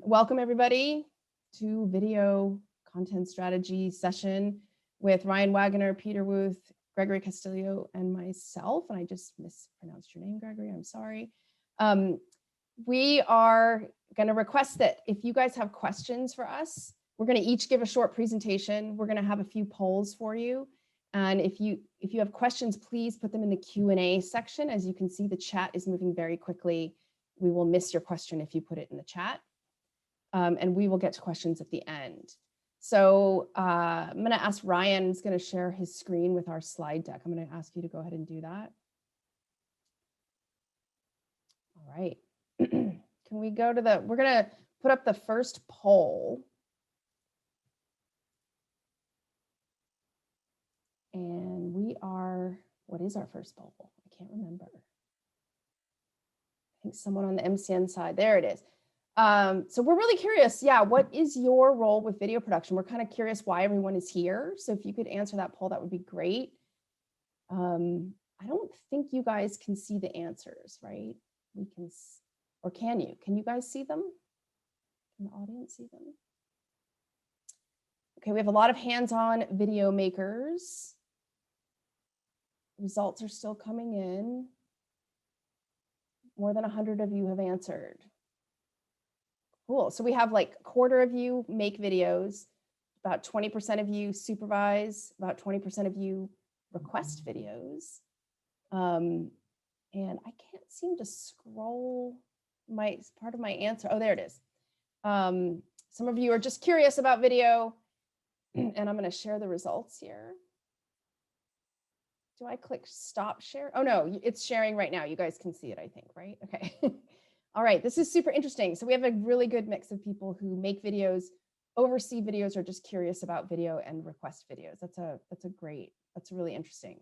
Welcome everybody to video content strategy session with Ryan Waggoner, Peder, Wuth, Gregory, Castillo, and myself. And I just mispronounced your name, Gregory. I'm sorry. We are going to request that if you guys have questions for us, we're going to each give a short presentation. We're going to have a few polls for you. And if you have questions, please put them in the Q&A section. As you can see, the chat is moving very quickly. We will miss your question if you put it in the chat. And we will get to questions at the end. So I'm going to ask Ryan is going to share his screen with our slide deck. I'm going to ask you to go ahead and do that. All right. Can we go to we're going to put up the first poll. And what is our first poll? I can't remember. I think someone on the MCN side, there it is. So we're really curious. Yeah, what is your role with video production? We're kind of curious why everyone is here. So if you could answer that poll, that would be great. I don't think you guys can see the answers, right? We can, or can you? Can you guys see them? Can the audience see them? Okay, we have a lot of hands-on video makers. Results are still coming in. More than 100 of you have answered. Cool. So we have like a quarter of you make videos, about 20% of you supervise, about 20% of you request videos. And I can't seem to scroll part of my answer. Oh, there it is. Some of you are just curious about video, and I'm going to share the results here. Do I click stop share? Oh, no, it's sharing right now. You guys can see it, I think, right? Okay. All right, this is super interesting. So we have a really good mix of people who make videos, oversee videos, or just curious about video and request videos. That's really interesting.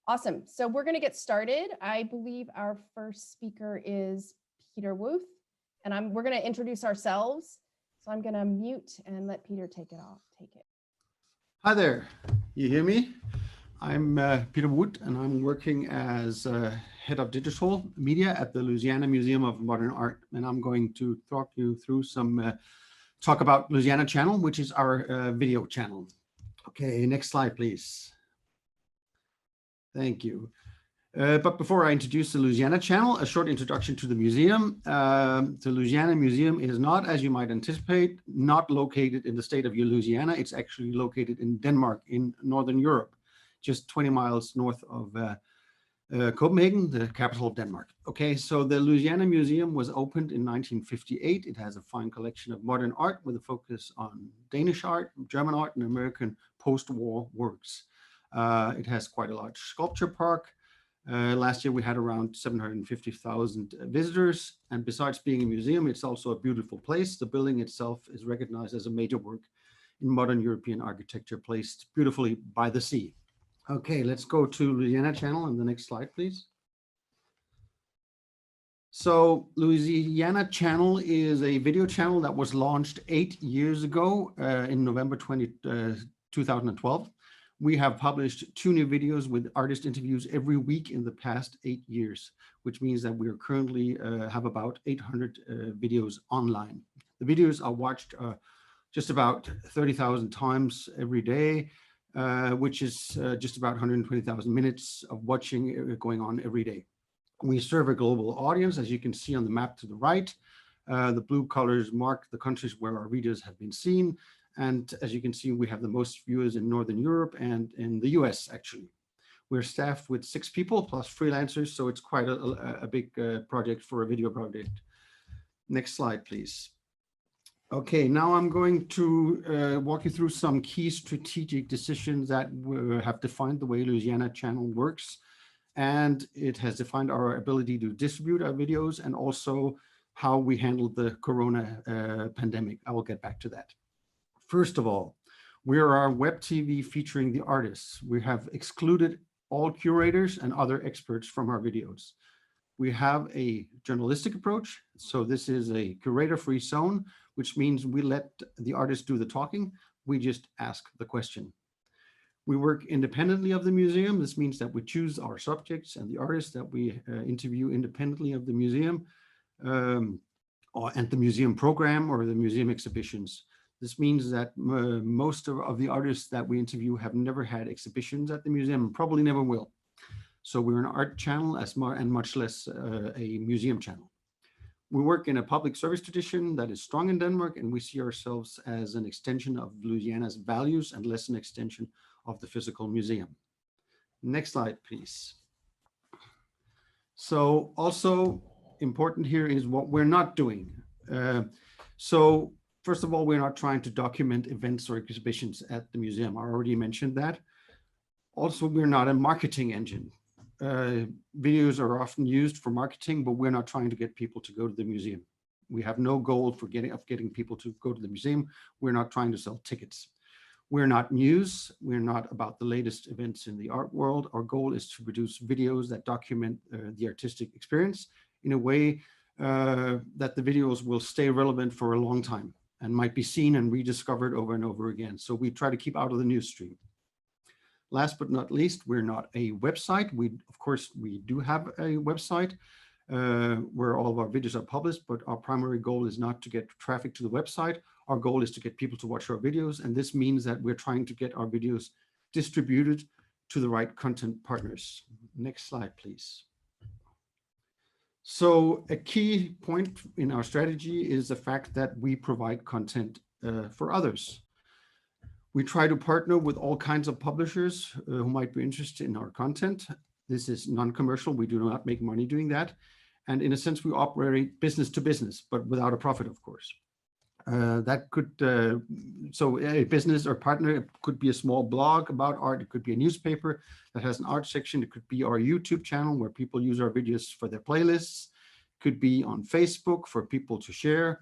Awesome. So we're going to get started. I believe our first speaker is Peder Wuth, and we're going to introduce ourselves. So I'm going to mute and let Peder take it. Hi there. You hear me? I'm Peder Wuth, and I'm working as head of digital media at the Louisiana Museum of Modern Art. And I'm going to talk you through talk about Louisiana Channel, which is our video channel. Okay, next slide, please. Thank you. But before I introduce the Louisiana Channel, a short introduction to the museum. The Louisiana Museum is not, as you might anticipate, not located in the state of Louisiana. It's actually located in Denmark, in Northern Europe, just 20 miles north of Copenhagen, the capital of Denmark. Okay, so the Louisiana Museum was opened in 1958. It has a fine collection of modern art with a focus on Danish art, German art, and American post-war works. It has quite a large sculpture park. Last year we had around 750,000 visitors, and besides being a museum, it's also a beautiful place. The building itself is recognized as a major work in modern European architecture, placed beautifully by the sea. Okay, let's go to Louisiana Channel on the next slide, please. So Louisiana Channel is a video channel that was launched 8 years ago in November 2012. We have published 2 new videos with artist interviews every week in the past 8 years, which means that we are currently have about 800 videos online. The videos are watched just about 30,000 times every day, which is just about 120,000 minutes of watching going on every day. We serve a global audience, as you can see on the map to the right. The blue colors mark the countries where our videos have been seen. And as you can see, we have the most viewers in Northern Europe and in the US, actually. We're staffed with 6 people plus freelancers, so it's quite a big project for a video project. Next slide, please. Okay, now I'm going to walk you through some key strategic decisions that have defined the way Louisiana Channel works. And it has defined our ability to distribute our videos and also how we handled the Corona pandemic. I will get back to that. First of all, we are our web TV featuring the artists. We have excluded all curators and other experts from our videos. We have a journalistic approach. So this is a curator-free zone, which means we let the artist do the talking. We just ask the question. We work independently of the museum. This means that we choose our subjects and the artists that we interview independently of the museum. and the museum program or the museum exhibitions. This means that most of the artists that we interview have never had exhibitions at the museum and probably never will. So we're an art channel and much less a museum channel. We work in a public service tradition that is strong in Denmark, and we see ourselves as an extension of Louisiana's values and less an extension of the physical museum. Next slide, please. So also important here is what we're not doing. So first of all, we're not trying to document events or exhibitions at the museum. I already mentioned that. Also, we're not a marketing engine. Videos are often used for marketing, but we're not trying to get people to go to the museum. We have no goal for getting people to go to the museum. We're not trying to sell tickets. We're not news. We're not about the latest events in the art world. Our goal is to produce videos that document the artistic experience in a way that the videos will stay relevant for a long time and might be seen and rediscovered over and over again. So we try to keep out of the news stream. Last but not least, we're not a website. Of course, we do have a website where all of our videos are published, but our primary goal is not to get traffic to the website. Our goal is to get people to watch our videos. And this means that we're trying to get our videos distributed to the right content partners. Next slide, please. So a key point in our strategy is the fact that we provide content for others. We try to partner with all kinds of publishers who might be interested in our content. This is non-commercial. We do not make money doing that. And in a sense, we operate business to business, but without a profit, of course. That could, so a business or partner could be a small blog about art. It could be a newspaper that has an art section. It could be our YouTube channel where people use our videos for their playlists. It could be on Facebook for people to share.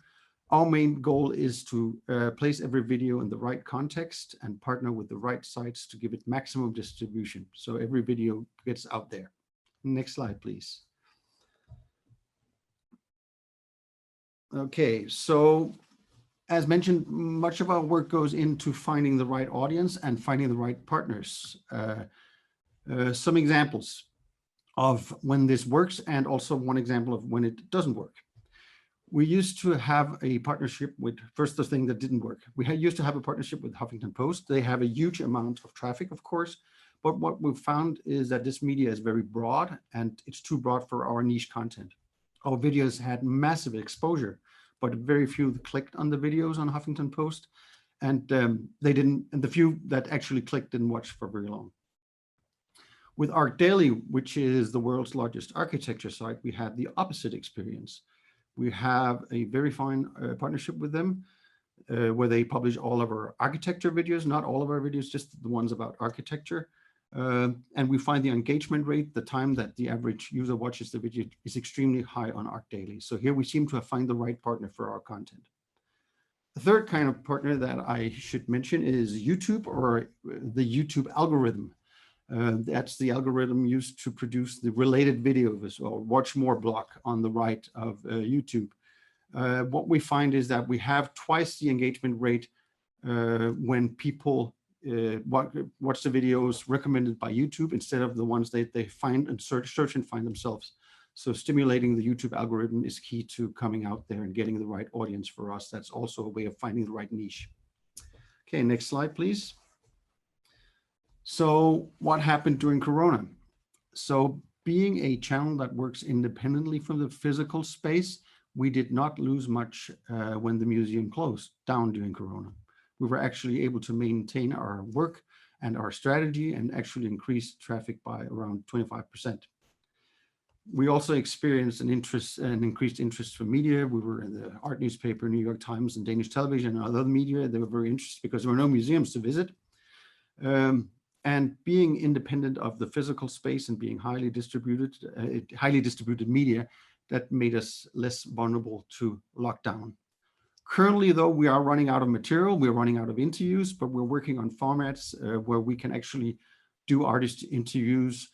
Our main goal is to place every video in the right context and partner with the right sites to give it maximum distribution. So every video gets out there. Next slide, please. Okay, so as mentioned, much of our work goes into finding the right audience and finding the right partners. Some examples of when this works and also one example of when it doesn't work. We used to have a partnership with, first the thing that didn't work. We used to have a partnership with Huffington Post. They have a huge amount of traffic, of course, but what we've found is that this media is very broad and it's too broad for our niche content. Our videos had massive exposure, but very few clicked on the videos on Huffington Post, and the few that actually clicked didn't watch for very long. With Art Daily, which is the world's largest architecture site, we had the opposite experience. We have a very fine partnership with them where they publish all of our architecture videos, not all of our videos, just the ones about architecture. And we find the engagement rate, the time that the average user watches the video, is extremely high on Art Daily. So here we seem to have found the right partner for our content. The third kind of partner that I should mention is YouTube, or the YouTube algorithm. That's the algorithm used to produce the related videos or watch more block on the right of YouTube. What we find is that we have twice the engagement rate when people watch the videos recommended by YouTube instead of the ones they find and search and find themselves. So stimulating the YouTube algorithm is key to coming out there and getting the right audience for us. That's also a way of finding the right niche. Okay, next slide, please. So what happened during Corona? So being a channel that works independently from the physical space, we did not lose much when the museum closed down during Corona. We were actually able to maintain our work and our strategy and actually increase traffic by around 25%. We also experienced an increased interest from media. We were in the art newspaper, New York Times, and Danish television and other media. They were very interested because there were no museums to visit. And being independent of the physical space and being highly distributed media, that made us less vulnerable to lockdown. Currently, though, we are running out of material, we're running out of interviews, but we're working on formats where we can actually do artist interviews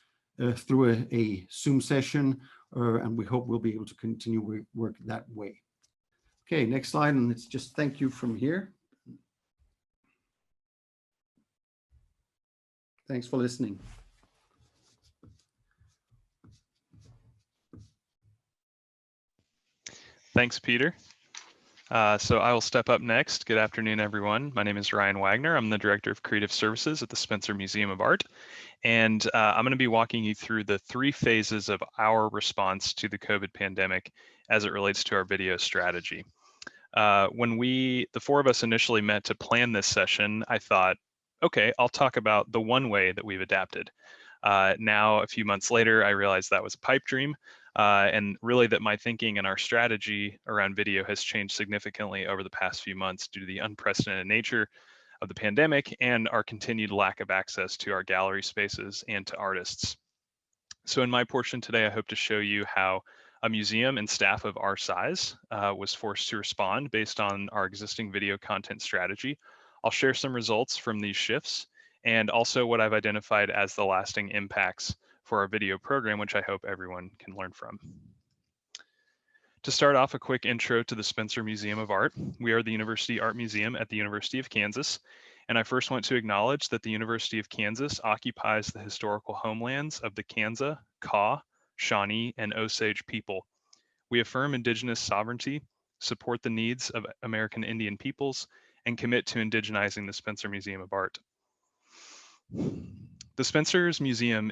through a Zoom session, and we hope we'll be able to continue work that way. Okay, next slide, and it's just thank you from here. Thanks for listening. Thanks, Peder. So I will step up next. Good afternoon, everyone. My name is Ryan Waggoner. I'm the Director of Creative Services at the Spencer Museum of Art. And I'm going to be walking you through the 3 phases of our response to the COVID pandemic as it relates to our video strategy. When the 4 of us initially met to plan this session, I thought, okay, I'll talk about the one way that we've adapted. Now, a few months later, I realized that was a pipe dream, and really that my thinking and our strategy around video has changed significantly over the past few months due to the unprecedented nature of the pandemic and our continued lack of access to our gallery spaces and to artists. So in my portion today, I hope to show you how a museum and staff of our size was forced to respond based on our existing video content strategy. I'll share some results from these shifts and also what I've identified as the lasting impacts for our video program, which I hope everyone can learn from. To start off, a quick intro to the Spencer Museum of Art. We are the University Art Museum at the University of Kansas, and I first want to acknowledge that the University of Kansas occupies the historical homelands of the Kansa, Kaw, Shawnee, and Osage people. We affirm Indigenous sovereignty, support the needs of American Indian peoples, and commit to indigenizing the Spencer Museum of Art. The Spencer's mission,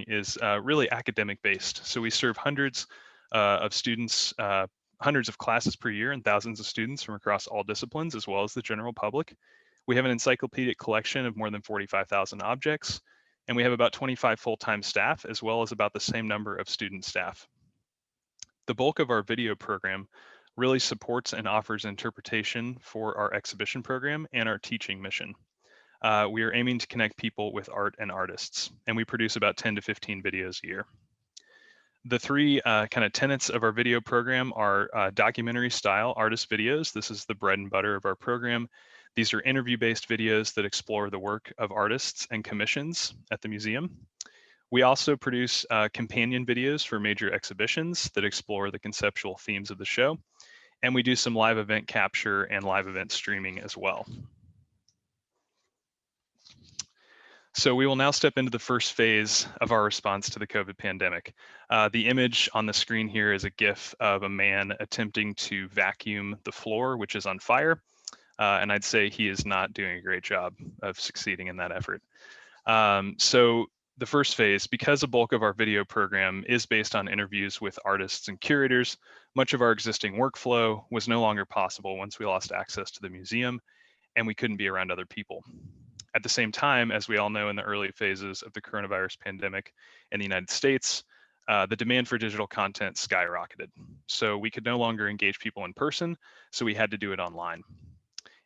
is really academic based. So we serve hundreds of students, hundreds of classes per year, and thousands of students from across all disciplines, as well as the general public. We have an encyclopedic collection of more than 45,000 objects, and we have about 25 full-time staff, as well as about the same number of student staff. The bulk of our video program really supports and offers interpretation for our exhibition program and our teaching mission. We are aiming to connect people with art and artists, and we produce about 10 to 15 videos a year. The 3 kind of tenets of our video program are documentary style artist videos. This is the bread and butter of our program. These are interview-based videos that explore the work of artists and commissions at the museum. We also produce companion videos for major exhibitions that explore the conceptual themes of the show. And we do some live event capture and live event streaming as well. So we will now step into the first phase of our response to the COVID pandemic. The image on the screen here is a GIF of a man attempting to vacuum the floor, which is on fire. And I'd say he is not doing a great job of succeeding in that effort. So the first phase, because a bulk of our video program is based on interviews with artists and curators, much of our existing workflow was no longer possible once we lost access to the museum and we couldn't be around other people. At the same time, as we all know in the early phases of the coronavirus pandemic in the United States, the demand for digital content skyrocketed. So we could no longer engage people in person, so we had to do it online.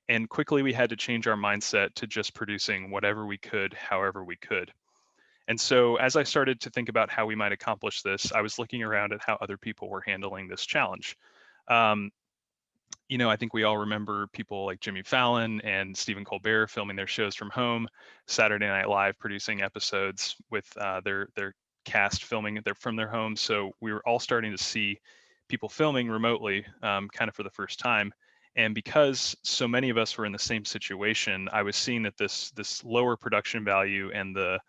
And quickly we had to change our mindset to just producing whatever we could, however we could. And so as I started to think about how we might accomplish this, I was looking around at how other people were handling this challenge. You know, I think we all remember people like Jimmy Fallon and Stephen Colbert filming their shows from home, Saturday Night Live producing episodes with their cast filming from their homes. So we were all starting to see people filming remotely kind of for the first time. And because so many of us were in the same situation, I was seeing that this lower production value and the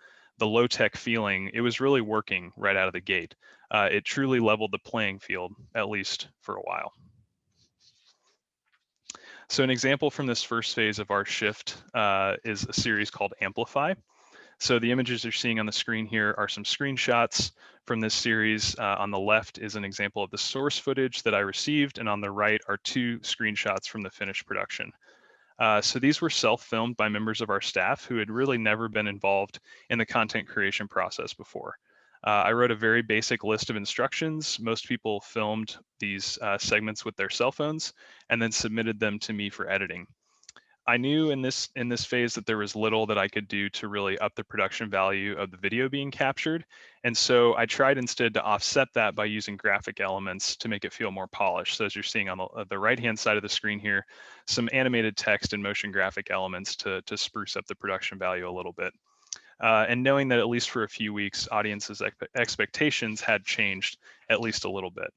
low tech feeling, it was really working right out of the gate. It truly leveled the playing field, at least for a while. So an example from this first phase of our shift is a series called AMPlify. So the images you're seeing on the screen here are some screenshots from this series. On the left is an example of the source footage that I received, and on the right are 2 screenshots from the finished production. So these were self-filmed by members of our staff who had really never been involved in the content creation process before. I wrote a very basic list of instructions. Most people filmed these segments with their cell phones and then submitted them to me for editing. I knew in this phase that there was little that I could do to really up the production value of the video being captured. And so I tried instead to offset that by using graphic elements to make it feel more polished. So as you're seeing on the right-hand side of the screen here, some animated text and motion graphic elements to spruce up the production value a little bit. And knowing that at least for a few weeks, audiences' expectations had changed at least a little bit.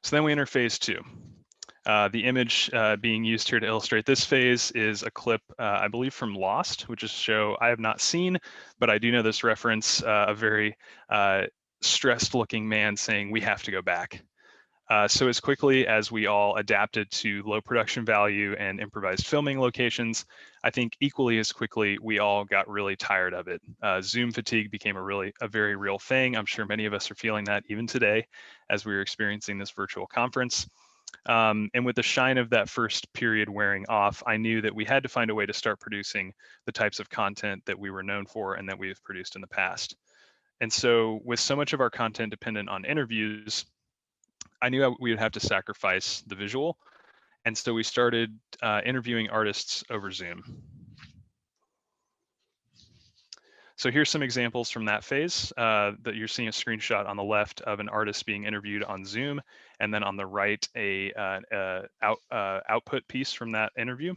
So then we enter phase 2. The image being used here to illustrate this phase is a clip, I believe, from Lost, which is a show I have not seen, but I do know this reference, a very stressed looking man saying, we have to go back. So as quickly as we all adapted to low production value and improvised filming locations, I think equally as quickly we all got really tired of it. Zoom fatigue became a very real thing. I'm sure many of us are feeling that even today as we were experiencing this virtual conference. And with the shine of that first period wearing off, I knew that we had to find a way to start producing the types of content that we were known for and that we have produced in the past. And so with so much of our content dependent on interviews, I knew we would have to sacrifice the visual. And so we started interviewing artists over Zoom. So here's some examples from that phase that you're seeing a screenshot on the left of an artist being interviewed on Zoom, and then on the right, output piece from that interview.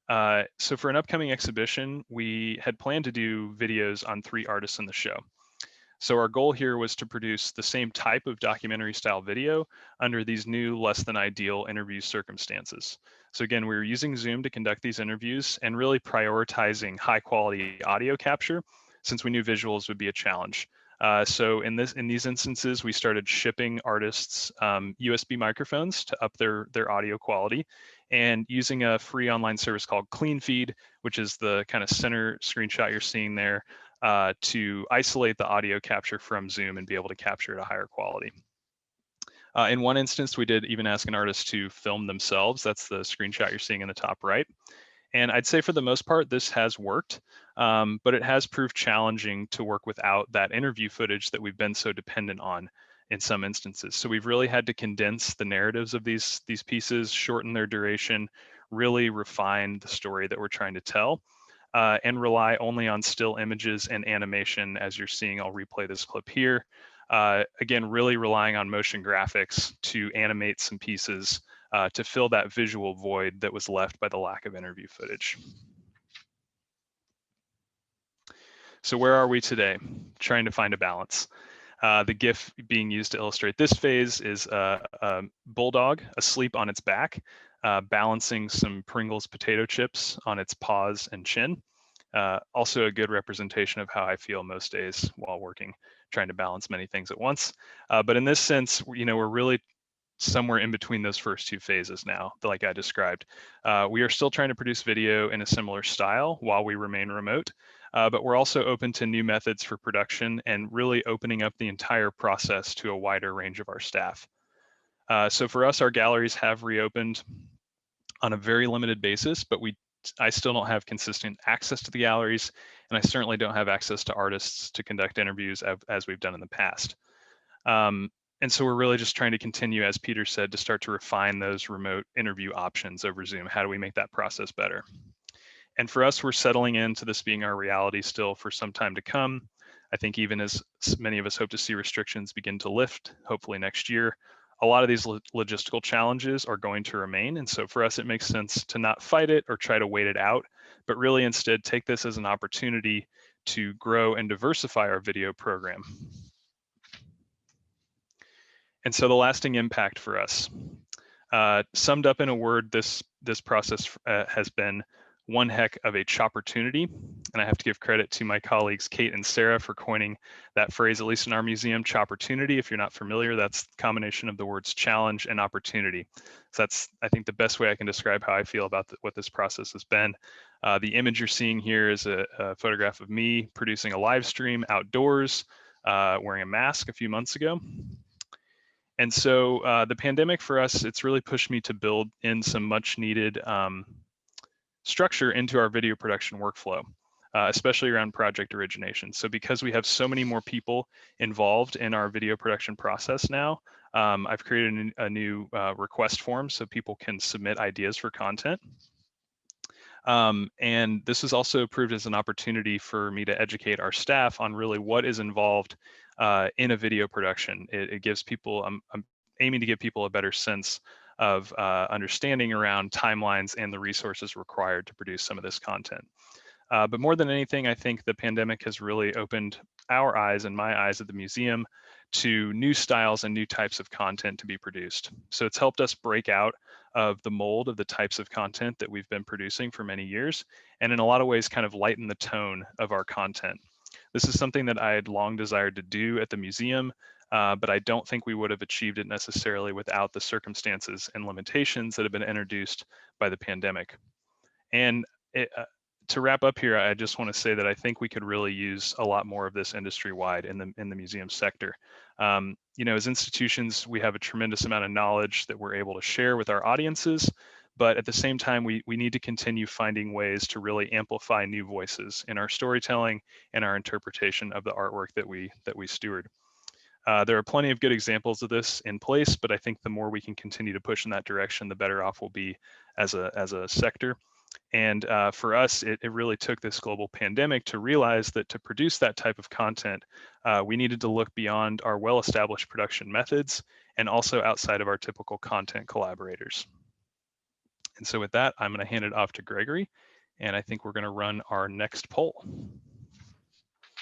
So for an upcoming exhibition, we had planned to do videos on 3 artists in the show. So our goal here was to produce the same type of documentary style video under these new, less than ideal interview circumstances. So again, we were using Zoom to conduct these interviews and really prioritizing high quality audio capture since we knew visuals would be a challenge. So in these instances, we started shipping artists USB microphones to up their audio quality, and using a free online service called CleanFeed, which is the kind of center screenshot you're seeing there, to isolate the audio capture from Zoom and be able to capture at a higher quality. In one instance, we did even ask an artist to film themselves. That's the screenshot you're seeing in the top right. And I'd say for the most part, this has worked, but it has proved challenging to work without that interview footage that we've been so dependent on in some instances. So we've really had to condense the narratives of these pieces, shorten their duration, really refine the story that we're trying to tell, and rely only on still images and animation, as you're seeing. I'll replay this clip here. Again, really relying on motion graphics to animate some pieces to fill that visual void that was left by the lack of interview footage. So where are we today? Trying to find a balance. The GIF being used to illustrate this phase is a bulldog asleep on its back, balancing some Pringles potato chips on its paws and chin. Also a good representation of how I feel most days while working, trying to balance many things at once. But in this sense, we're really somewhere in between those first 2 phases now, like I described. We are still trying to produce video in a similar style while we remain remote, but we're also open to new methods for production and really opening up the entire process to a wider range of our staff. So for us, our galleries have reopened on a very limited basis, but I still don't have consistent access to the galleries, and I certainly don't have access to artists to conduct interviews as we've done in the past. And so we're really just trying to continue, as Peder said, to start to refine those remote interview options over Zoom. How do we make that process better? And for us, we're settling into this being our reality still for some time to come. I think even as many of us hope to see restrictions begin to lift, hopefully next year, a lot of these logistical challenges are going to remain. And so for us, it makes sense to not fight it or try to wait it out, but really instead take this as an opportunity to grow and diversify our video program. And so the lasting impact for us, summed up in a word, this process has been one heck of a chopportunity. And I have to give credit to my colleagues, Kate and Sarah, for coining that phrase, at least in our museum, chopportunity. If you're not familiar, that's the combination of the words challenge and opportunity. So that's, I think, the best way I can describe how I feel about what this process has been. The image you're seeing here is a photograph of me producing a live stream outdoors, wearing a mask a few months ago. And so the pandemic for us, it's really pushed me to build in some much needed structure into our video production workflow, especially around project origination. So because we have so many more people involved in our video production process now, I've created a new request form so people can submit ideas for content. And this has also proved as an opportunity for me to educate our staff on really what is involved in a video production. It gives people, I'm aiming to give people a better sense of understanding around timelines and the resources required to produce some of this content. But more than anything, I think the pandemic has really opened our eyes and my eyes at the museum to new styles and new types of content to be produced. So it's helped us break out of the mold of the types of content that we've been producing for many years, and in a lot of ways kind of lighten the tone of our content. This is something that I had long desired to do at the museum, but I don't think we would have achieved it necessarily without the circumstances and limitations that have been introduced by the pandemic. And to wrap up here, I just want to say that I think we could really use a lot more of this industry-wide in the museum sector. You know, as institutions, we have a tremendous amount of knowledge that we're able to share with our audiences, but at the same time, we need to continue finding ways to really amplify new voices in our storytelling and our interpretation of the artwork that we steward. There are plenty of good examples of this in place, but I think the more we can continue to push in that direction, the better off we'll be as a sector. And for us, it really took this global pandemic to realize that to produce that type of content, we needed to look beyond our well-established production methods and also outside of our typical content collaborators. And so with that, I'm going to hand it off to Gregory, and I think we're going to run our next poll.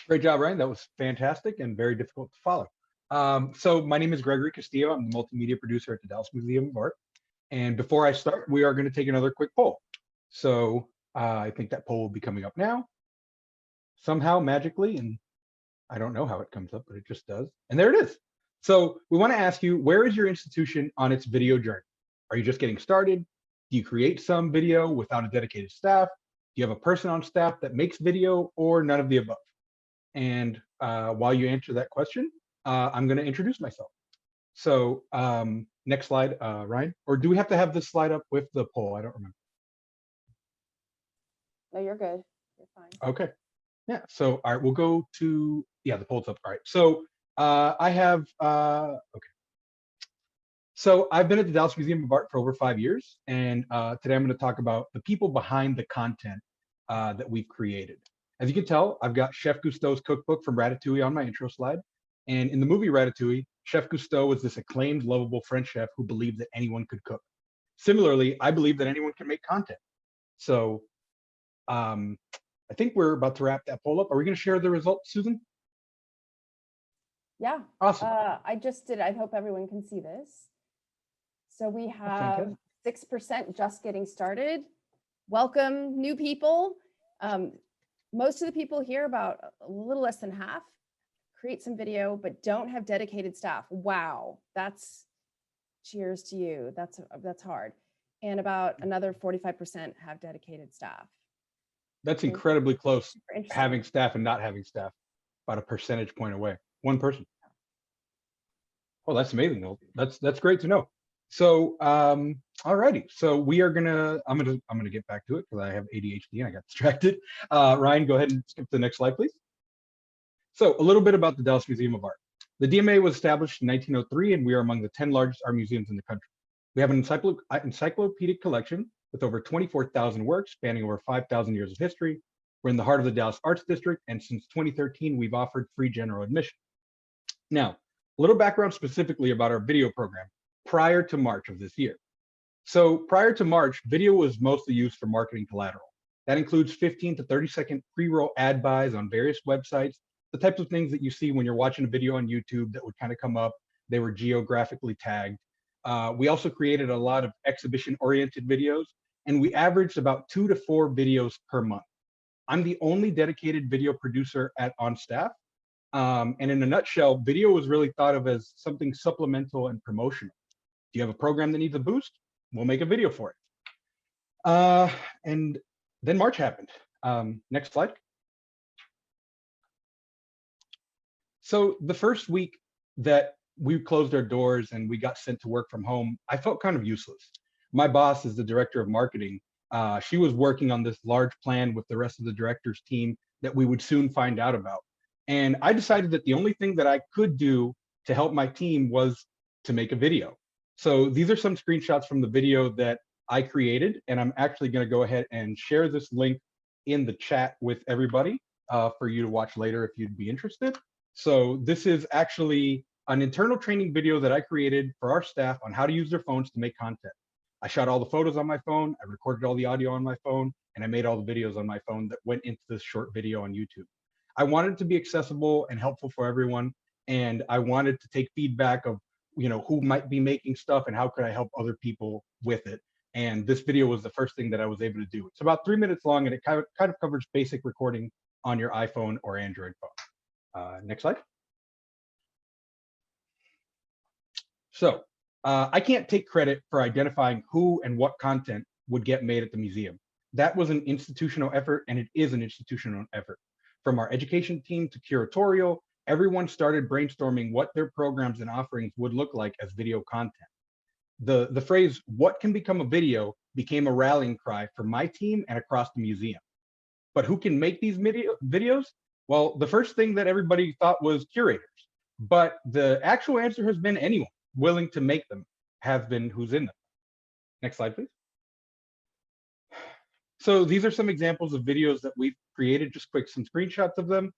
Great job, Ryan. That was fantastic and very difficult to follow. So my name is Gregory Castillo. I'm the multimedia producer at the Dallas Museum of Art. And before I start, we are going to take another quick poll. So I think that poll will be coming up now, somehow magically, and I don't know how it comes up, but it just does. And there it is. So we want to ask you, where is your institution on its video journey? Are you just getting started? Do you create some video without a dedicated staff? Do you have a person on staff that makes video, or none of the above? And while you answer that question, I'm going to introduce myself. So next slide, Ryan. Or do we have to have this slide up with the poll? I don't remember. No, you're good. You're fine. Okay. Yeah. So all right, we'll go to, yeah, the poll's up. All right. So I have okay. So I've been at the Dallas Museum of Art for over 5 years, and today I'm going to talk about the people behind the content that we've created. As you can tell, I've got Chef Cousteau's cookbook from Ratatouille on my intro slide. And in the movie Ratatouille, Chef Cousteau was this acclaimed, lovable French chef who believed that anyone could cook. Similarly, I believe that anyone can make content. So I think we're about to wrap that poll up. Are we going to share the results, Susan? Yeah. Awesome. I just did. I hope everyone can see this. So we have 6% just getting started. Welcome, new people. Most of the people here, about a little less than half, create some video, but don't have dedicated staff. Wow, that's cheers to you. That's hard. And about another 45% have dedicated staff. That's incredibly close, having staff and not having staff, about a percentage point away. One person. Well, that's amazing. That's great to know. So, all righty. So we are gonna, I'm gonna get back to it because I have ADHD and I got distracted. Ryan, go ahead and skip to the next slide, please. So a little bit about the Dallas Museum of Art. The DMA was established in 1903, and we are among the 10 largest art museums in the country. We have an encyclopedic collection with over 24,000 works spanning over 5,000 years of history. We're in the heart of the Dallas Arts District, and since 2013, we've offered free general admission. Now, a little background specifically about our video program prior to March of this year. So prior to March, video was mostly used for marketing collateral. That includes 15 to 30-second pre-roll ad buys on various websites, the types of things that you see when you're watching a video on YouTube that would kind of come up. They were geographically tagged. We also created a lot of exhibition-oriented videos, and we averaged about 2 to 4 videos per month. I'm the only dedicated video producer on staff. And in a nutshell, video was really thought of as something supplemental and promotional. Do you have a program that needs a boost? We'll make a video for it. And then March happened. Next slide. So the first week that we closed our doors and we got sent to work from home, I felt kind of useless. My boss is the director of marketing. She was working on this large plan with the rest of the director's team that we would soon find out about. And I decided that the only thing that I could do to help my team was to make a video. So these are some screenshots from the video that I created, and I'm actually going to go ahead and share this link in the chat with everybody for you to watch later if you'd be interested. So this is actually an internal training video that I created for our staff on how to use their phones to make content. I shot all the photos on my phone, I recorded all the audio on my phone, and I made all the videos on my phone that went into this short video on YouTube. I wanted it to be accessible and helpful for everyone, and I wanted to take feedback of who might be making stuff and how could I help other people with it. And this video was the first thing that I was able to do. It's about 3 minutes long, and it kind of covers basic recording on your iPhone or Android phone. Next slide. So I can't take credit for identifying who and what content would get made at the museum. That was an institutional effort, and it is an institutional effort. From our education team to curatorial, everyone started brainstorming what their programs and offerings would look like as video content. The phrase, what can become a video, became a rallying cry for my team and across the museum. But who can make these videos? Well, the first thing that everybody thought was curators, but the actual answer has been anyone willing to make them, have been who's in them. Next slide, please. So these are some examples of videos that we've created, just some screenshots of them.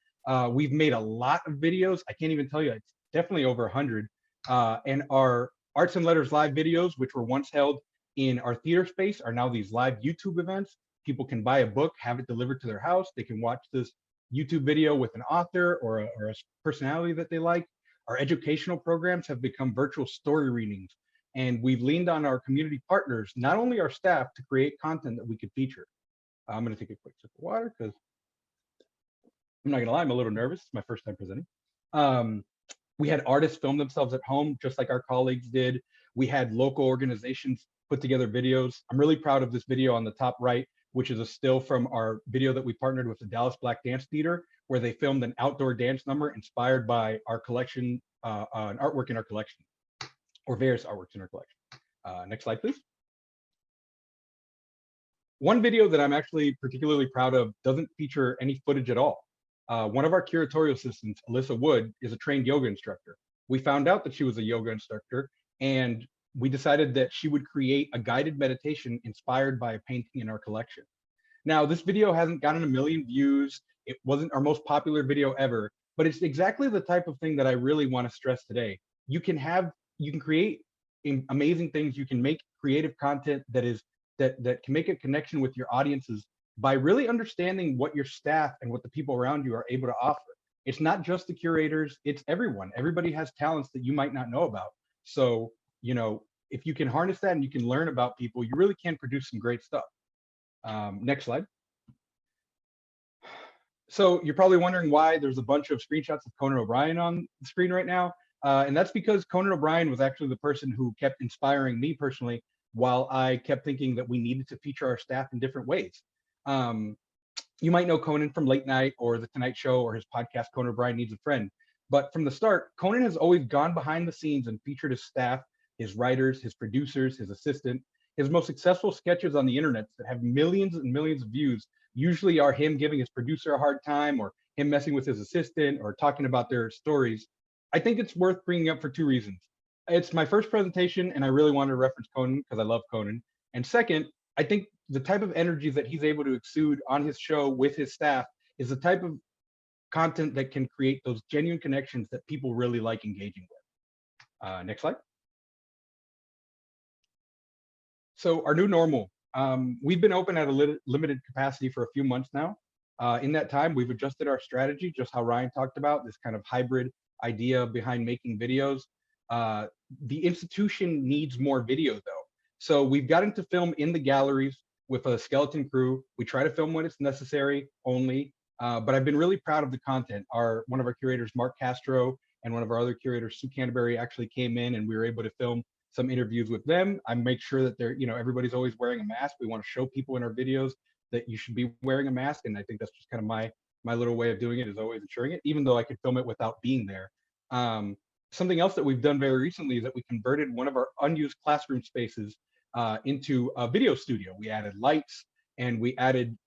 We've made a lot of videos. I can't even tell you, it's definitely over 100. And our Arts and Letters live videos, which were once held in our theater space, are now these live YouTube events. People can buy a book, have it delivered to their house. They can watch this YouTube video with an author or a personality that they like. Our educational programs have become virtual story readings, and we've leaned on our community partners, not only our staff, to create content that we could feature. I'm going to take a quick sip of water because I'm not going to lie, I'm a little nervous. It's my first time presenting. We had artists film themselves at home, just like our colleagues did. We had local organizations put together videos. I'm really proud of this video on the top right, which is a still from our video that we partnered with the Dallas Black Dance Theater, where they filmed an outdoor dance number inspired by our collection, an artwork in our collection, or various artworks in our collection. Next slide, please. One video that I'm actually particularly proud of doesn't feature any footage at all. One of our curatorial assistants, Alyssa Wood, is a trained yoga instructor. We found out that she was a yoga instructor, and we decided that she would create a guided meditation inspired by a painting in our collection. Now, this video hasn't gotten 1 million views. It wasn't our most popular video ever, but it's exactly the type of thing that I really want to stress today. You can create amazing things. You can make creative content that can make a connection with your audiences by really understanding what your staff and what the people around you are able to offer. It's not just the curators, it's everyone. Everybody has talents that you might not know about. So, you know, if you can harness that and you can learn about people, you really can produce some great stuff. Next slide. So you're probably wondering why there's a bunch of screenshots of Conan O'Brien on the screen right now. And that's because Conan O'Brien was actually the person who kept inspiring me personally, while I kept thinking that we needed to feature our staff in different ways. You might know Conan from Late Night or The Tonight Show or his podcast, Conan O'Brien Needs a Friend. But from the start, Conan has always gone behind the scenes and featured his staff, his writers, his producers, his assistant. His most successful sketches on the internet that have millions and millions of views usually are him giving his producer a hard time, or him messing with his assistant, or talking about their stories. I think it's worth bringing up for 2 reasons. It's my first presentation, and I really wanted to reference Conan because I love Conan. And second, I think the type of energy that he's able to exude on his show with his staff is the type of content that can create those genuine connections that people really like engaging with. Next slide. So our new normal, we've been open at a limited capacity for a few months now. In that time, we've adjusted our strategy, just how Ryan talked about, this kind of hybrid idea behind making videos. The institution needs more video though. So we've gotten to film in the galleries with a skeleton crew. We try to film when it's necessary only, but I've been really proud of the content. One of our curators, Mark Castro, and one of our other curators, Sue Canterbury, actually came in and we were able to film some interviews with them. I make sure that they're, everybody's always wearing a mask. We want to show people in our videos that you should be wearing a mask. And I think that's just kind of my little way of doing it, is always ensuring it, even though I could film it without being there. Something else that we've done very recently is that we converted one of our unused classroom spaces into a video studio. We added lights and we added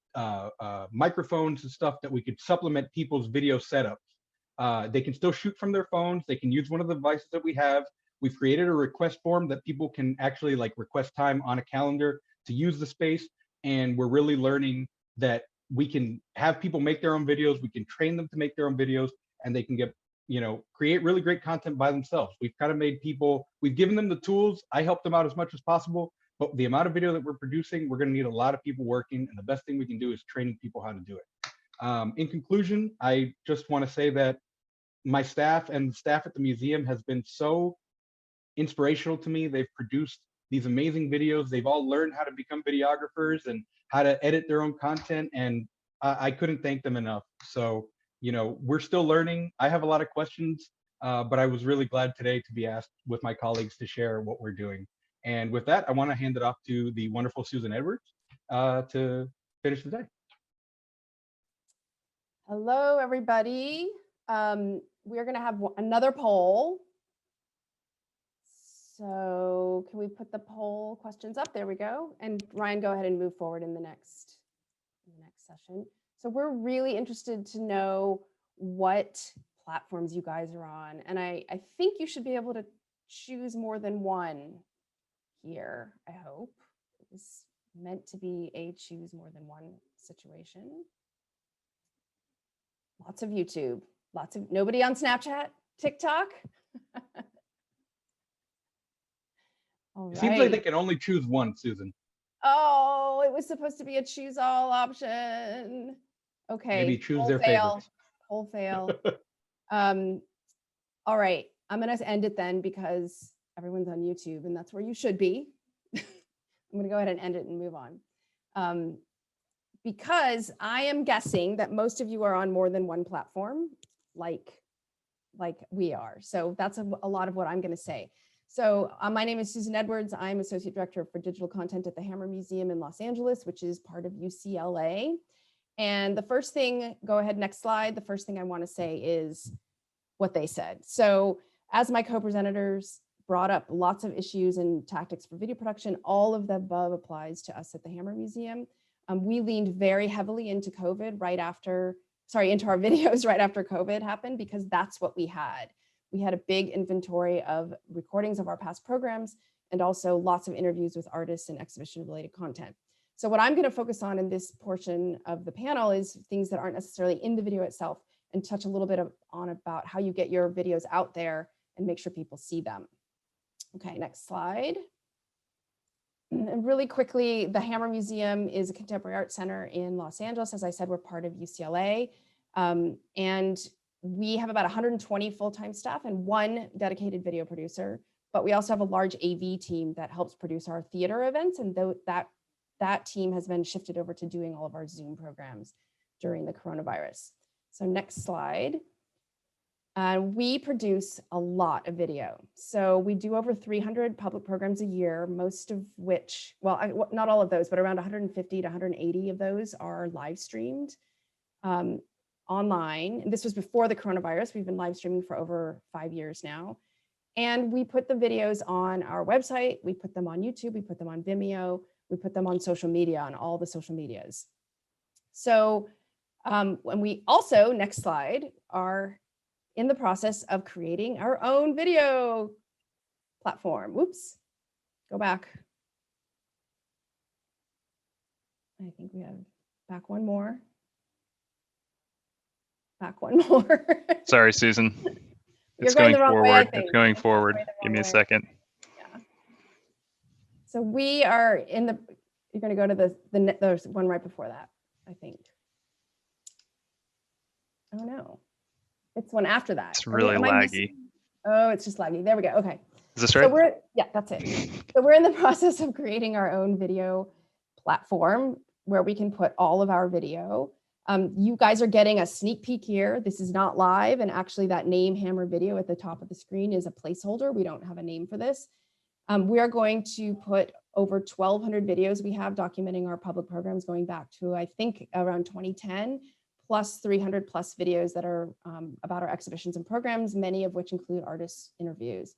microphones and stuff that we could supplement people's video setups. They can still shoot from their phones. They can use one of the devices that we have. We've created a request form that people can actually request time on a calendar to use the space. And we're really learning that we can have people make their own videos. We can train them to make their own videos, and they can get, create really great content by themselves. We've kind of made people, we've given them the tools. I help them out as much as possible, but the amount of video that we're producing, we're going to need a lot of people working. And the best thing we can do is training people how to do it. In conclusion, I just want to say that my staff and the staff at the museum has been so inspirational to me. They've produced these amazing videos. They've all learned how to become videographers and how to edit their own content. And I couldn't thank them enough. So, you know, we're still learning. I have a lot of questions, but I was really glad today to be asked with my colleagues to share what we're doing. And with that, I want to hand it off to the wonderful Susan Edwards to finish the day. Hello, everybody. We're going to have another poll. So can we put the poll questions up? There we go. And Ryan, go ahead and move forward in the next session. So we're really interested to know what platforms you guys are on. And I think you should be able to choose more than one here, I hope. It was meant to be a choose more than one situation. Lots of YouTube, nobody on Snapchat, TikTok. All It seems like they can only choose one, Susan. Oh, it was supposed to be a choose all option. Okay. Maybe choose their favorites. Whole fail. All right. I'm going to end it then because everyone's on YouTube and that's where you should be. I'm going to go ahead and end it and move on. Because I am guessing that most of you are on more than one platform, like we are. So that's a lot of what I'm going to say. So my name is Susan Edwards. I'm Associate Director for Digital Content at the Hammer Museum in Los Angeles, which is part of UCLA. And the first thing, go ahead, next slide. The first thing I want to say is what they said. So as my co-presenters brought up lots of issues and tactics for video production, all of the above applies to us at the Hammer Museum. We leaned very heavily into COVID into our videos right after COVID happened, because that's what we had. We had a big inventory of recordings of our past programs and also lots of interviews with artists and exhibition related content. So what I'm going to focus on in this portion of the panel is things that aren't necessarily in the video itself, and touch a little bit on about how you get your videos out there and make sure people see them. Okay, next slide. And really quickly, the Hammer Museum is a contemporary art center in Los Angeles. As I said, we're part of UCLA. And we have about 120 full-time staff and one dedicated video producer, but we also have a large AV team that helps produce our theater events. And that team has been shifted over to doing all of our Zoom programs during the coronavirus. So next slide. We produce a lot of video. So we do over 300 public programs a year, most of which, well, not all of those, but around 150 to 180 of those are live streamed online. And this was before the coronavirus. We've been live streaming for over 5 years now. And we put the videos on our website. We put them on YouTube. We put them on Vimeo. We put them on social media, on all the social medias. So when we also, next slide, are in the process of creating our own video platform. Whoops, go back. I think we have back one more. Back one more. Sorry, Susan. It's Going going forward. Way, it's going forward. Give me a second. Yeah. So we are in the, you're going to go to there's one right before that, I think. Oh no. It's one after that. It's really laggy. Oh, it's just laggy. There we go. Okay. Is this right? So yeah, that's it. So we're in the process of creating our own video platform where we can put all of our video. You guys are getting a sneak peek here. This is not live. And actually that name Hammer Video at the top of the screen is a placeholder. We don't have a name for this. We are going to put over 1,200 videos we have documenting our public programs going back to, I think, around 2010. Plus 300 plus videos that are about our exhibitions and programs, many of which include artist interviews.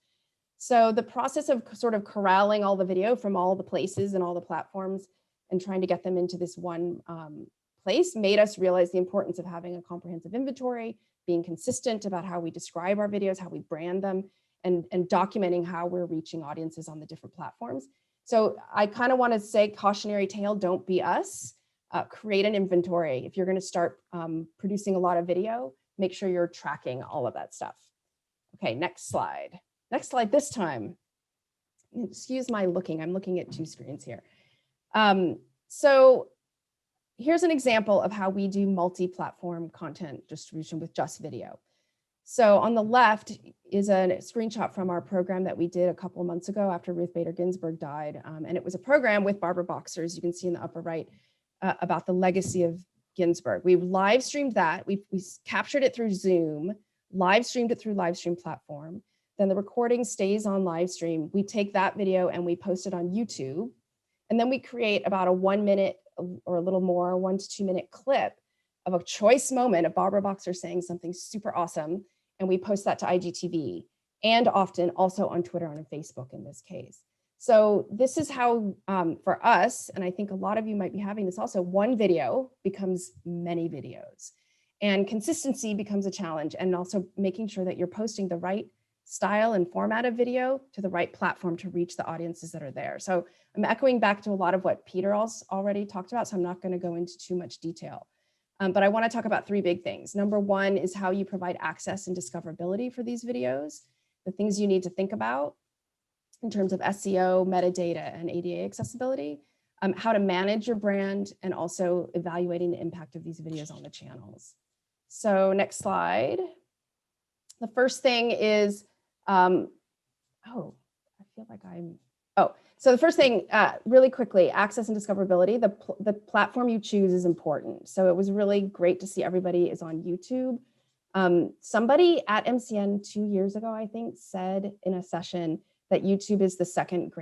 So the process of sort of corralling all the video from all the places and all the platforms and trying to get them into this one place made us realize the importance of having a comprehensive inventory, being consistent about how we describe our videos, how we brand them, and documenting how we're reaching audiences on the different platforms. So I kind of want to say cautionary tale, don't be us. Create an inventory. If you're going to start producing a lot of video, make sure you're tracking all of that stuff. Okay, next slide. Next slide this time. Excuse my looking. I'm looking at two screens here. So here's an example of how we do multi-platform content distribution with just video. So on the left is a screenshot from our program that we did a couple of months ago after Ruth Bader Ginsburg died. And it was a program with Barbara Boxer, as you can see in the upper right, about the legacy of Ginsburg. We live streamed that. We captured it through Zoom, live streamed it through live stream platform. Then the recording stays on live stream. We take that video and we post it on YouTube. And then we create about a 1 minute or a little more, 1 to 2 minute clip of a choice moment of Barbara Boxer saying something super awesome. And we post that to IGTV and often also on Twitter and on Facebook in this case. So this is how, for us, and I think a lot of you might be having this also, one video becomes many videos. And consistency becomes a challenge, and also making sure that you're posting the right style and format of video to the right platform to reach the audiences that are there. So I'm echoing back to a lot of what Peder already talked about, so I'm not going to go into too much detail. But I want to talk about 3 big things. Number 1 is how you provide access and discoverability for these videos, the things you need to think about in terms of SEO, metadata, and ADA accessibility, how to manage your brand, and also evaluating the impact of these videos on the channels. So next slide. The first thing is, so the first thing, really quickly, access and discoverability. The platform you choose is important. So it was really great to see everybody is on YouTube. Somebody at MCN 2 years ago, I think, said in a session that YouTube is the second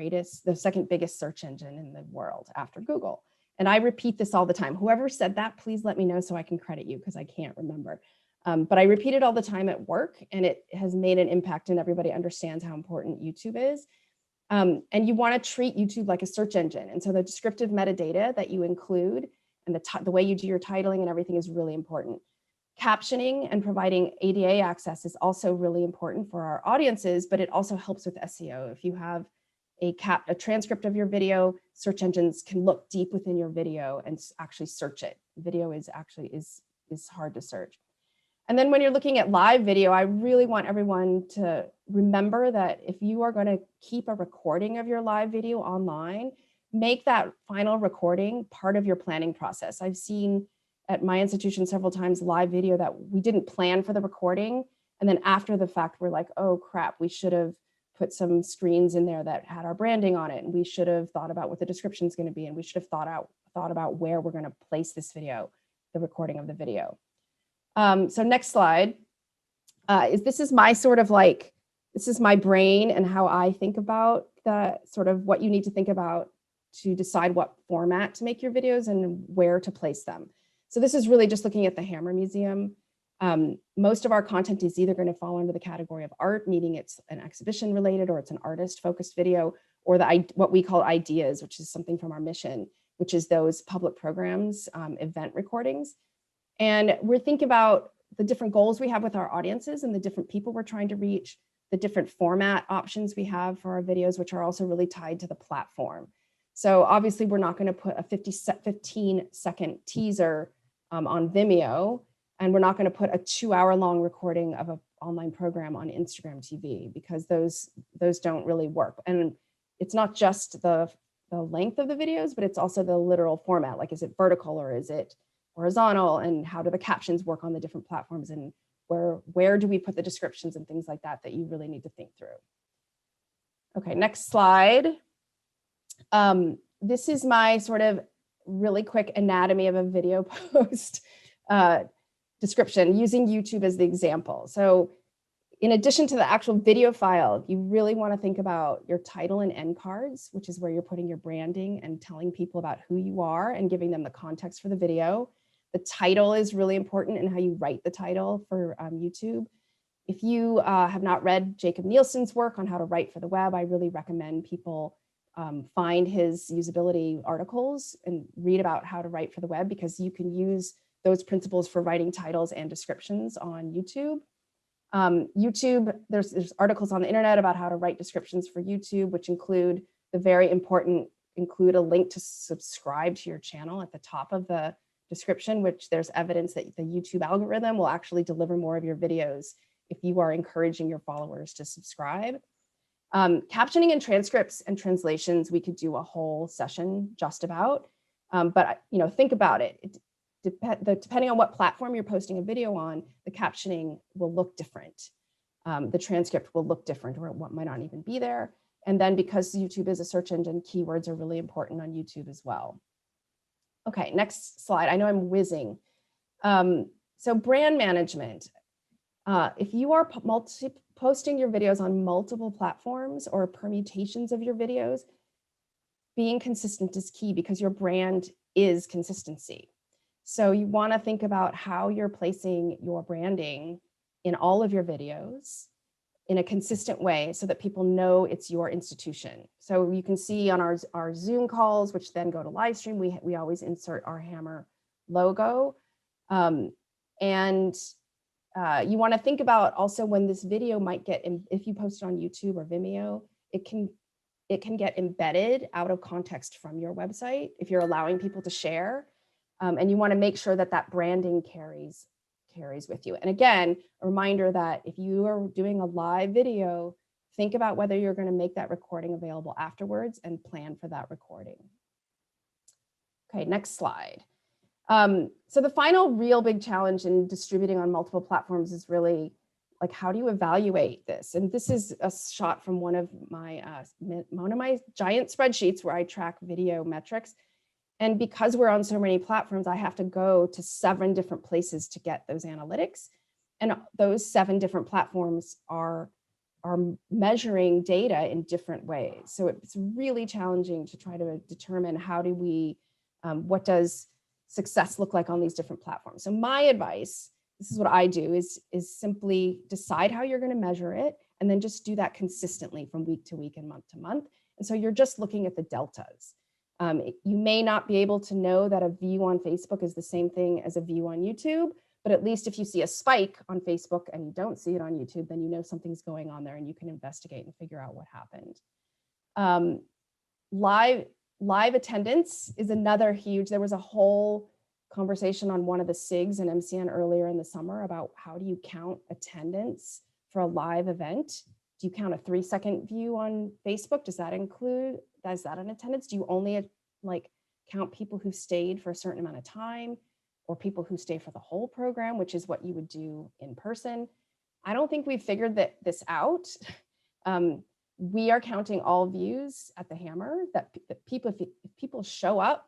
biggest search engine in the world after Google. And I repeat this all the time. Whoever said that, please let me know so I can credit you, because I can't remember. But I repeat it all the time at work, and it has made an impact, and everybody understands how important YouTube is. And you want to treat YouTube like a search engine. And so the descriptive metadata that you include and the way you do your titling and everything is really important. Captioning and providing ADA access is also really important for our audiences, but it also helps with SEO. If you have a transcript of your video, search engines can look deep within your video and actually search it. Video is hard to search. And then when you're looking at live video, I really want everyone to remember that if you are going to keep a recording of your live video online, make that final recording part of your planning process. I've seen at my institution several times live video that we didn't plan for the recording. And then after the fact, we're like, oh crap, we should have put some screens in there that had our branding on it. And we should have thought about what the description is going to be. And we should have thought about where we're going to place this video, the recording of the video. So next slide this is my this is my brain and how I think about the sort of what you need to think about to decide what format to make your videos and where to place them. So this is really just looking at the Hammer Museum. Most of our content is either going to fall under the category of art, meaning it's an exhibition related, or it's an artist focused video, or what we call ideas, which is something from our mission, which is those public programs, event recordings. And we're thinking about the different goals we have with our audiences and the different people we're trying to reach, the different format options we have for our videos, which are also really tied to the platform. So obviously we're not going to put a 15-second teaser on Vimeo, and we're not going to put a 2-hour-long recording of an online program on Instagram TV, because those don't really work. And it's not just the length of the videos, but it's also the literal format. Like, is it vertical or is it horizontal, and how do the captions work on the different platforms, and where do we put the descriptions and things like that you really need to think through. Okay, next slide. This is my sort of really quick anatomy of a video post description, using YouTube as the example. So in addition to the actual video file, you really want to think about your title and end cards, which is where you're putting your branding and telling people about who you are and giving them the context for the video. The title is really important, and how you write the title for YouTube. If you have not read Jacob Nielsen's work on how to write for the web, I really recommend people find his usability articles and read about how to write for the web, because you can use those principles for writing titles and descriptions on YouTube. There's articles on the internet about how to write descriptions for YouTube, which include the very important, include a link to subscribe to your channel at the top of the description, which there's evidence that the YouTube algorithm will actually deliver more of your videos if you are encouraging your followers to subscribe. Captioning and transcripts and translations, we could do a whole session just about, but think about it. Depending on what platform you're posting a video on, the captioning will look different. The transcript will look different, or what might not even be there. And then because YouTube is a search engine, keywords are really important on YouTube as well. Okay, next slide. I know I'm whizzing. So brand management. If you are posting your videos on multiple platforms or permutations of your videos, being consistent is key because your brand is consistency. So you want to think about how you're placing your branding in all of your videos in a consistent way so that people know it's your institution. So you can see on our Zoom calls, which then go to live stream, we always insert our Hammer logo. You want to think about also when this video might get, if you post it on YouTube or Vimeo, it can get embedded out of context from your website if you're allowing people to share. And you want to make sure that that branding carries with you. And again, a reminder that if you are doing a live video, think about whether you're going to make that recording available afterwards and plan for that recording. Okay, next slide. So the final real big challenge in distributing on multiple platforms is really like, how do you evaluate this? And this is a shot from one of my giant spreadsheets where I track video metrics. And because we're on so many platforms, I have to go to 7 different places to get those analytics. And those 7 different platforms are measuring data in different ways. So it's really challenging to try to determine how do we, what does success look like on these different platforms. So my advice, this is what I do, is simply decide how you're going to measure it and then just do that consistently from week to week and month to month. And so you're just looking at the deltas. You may not be able to know that a view on Facebook is the same thing as a view on YouTube, but at least if you see a spike on Facebook and you don't see it on YouTube, then you know something's going on there and you can investigate and figure out what happened. Live attendance is another huge, there was a whole conversation on one of the SIGs in MCN earlier in the summer about how do you count attendance for a live event? Do you count a 3-second view on Facebook? Is that an attendance? Do you only like count people who stayed for a certain amount of time or people who stay for the whole program, which is what you would do in person? I don't think we've figured this out. We are counting all views at the Hammer that if people show up